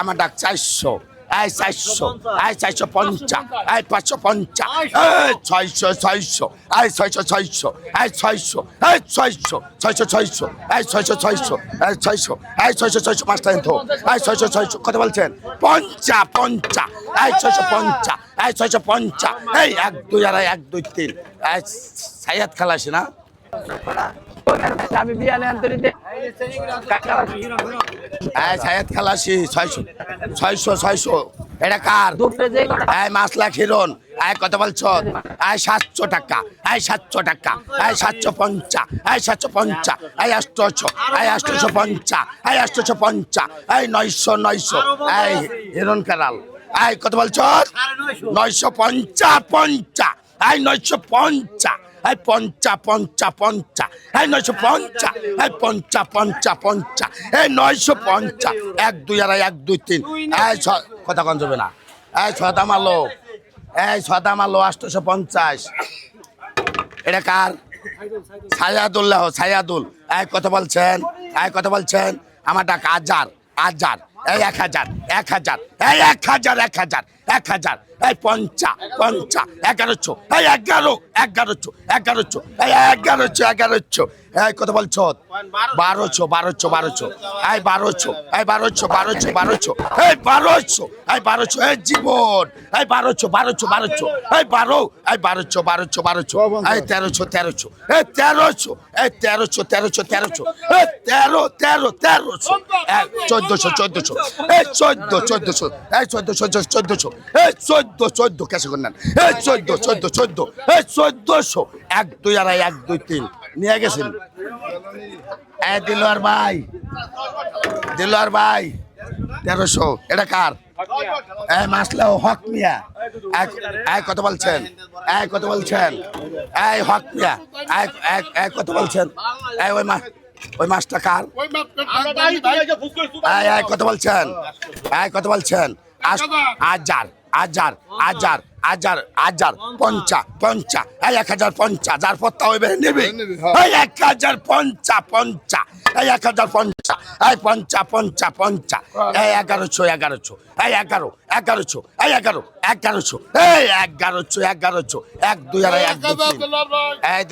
আমার ডাক 400 এই 400 এই 450 এই 550 এই 600 600 এই 600 600 এই 600 এই 600 600 600 এই 600 600 এই 600 এই 600 600 মাস্টার এন্ড এই 600 600 কত বলছেন 50 50 এই 650 এই 650 এই 1 2 আর 1 2 3 এই সাইয়াদ খালাসি না আমি বিয়ালে আন্তরিতে সাইয়াদ খালাসি 600 600 600 এটা কার এই মাসলা খিরন এই কত বলছো এই 700 টাকা এই 700 টাকা এই 750 এই 750 এই 800 এই 850 এই 850 এই 900 900 এই হিরন কারাল এই কত বলছো 950 50 এই 950 এই 50 50 50 এই 950 এই 50 50 50 এই 950 1 2 আর 1 2 3 এই কথা কোন যাবে না এই ছদা মালো এই ছদা মালো 850 এটা কার সায়াদুল্লাহ সায়াদুল এই কত বলছেন এই কত বলছেন আমার ডাক হাজার হাজার এই 1000 1000 এই 1000 1000 1000 এই 50 50 1100 এই 11 1100 1100 এই 1100 1100 এই কত বলছো 1200 1200 1200 এই 1200 এই 1200 1200 1200 এই 1200 এই 1200 এই জীবন এই 1200 1200 1200 এই 12 এই 1200 1200 1200 এই 1300 1300 এই 1300 এই 1300 1300 1300 এই 13 13 1300 1400 1400 এই 1400 1400 এই 1400 1400 এই 14 কেসে করলেন এই 14 14 এই 1400 1 2 আর 1 2 3 নিয়ে গেছেন এই দিলওয়ার ভাই 1300 এটা কার এই মাসলা হক মিয়া এই কত বলছেন এই কত বলছেন এই হক মিয়া এই কত বলছেন এই ওই মাছটা কার এই কত বলছেন এই কত বলছেন 1000 1000 1000 1000 1000 50 50 এই 1050 যার পত্তা হইবে নেবে এই 1050 50 এই 1050 এই 50 50 50 এই 1100 1100 এই 11 1100 এই 11 1100 এই 1100 1100 1 2 আর 1 2 3 এই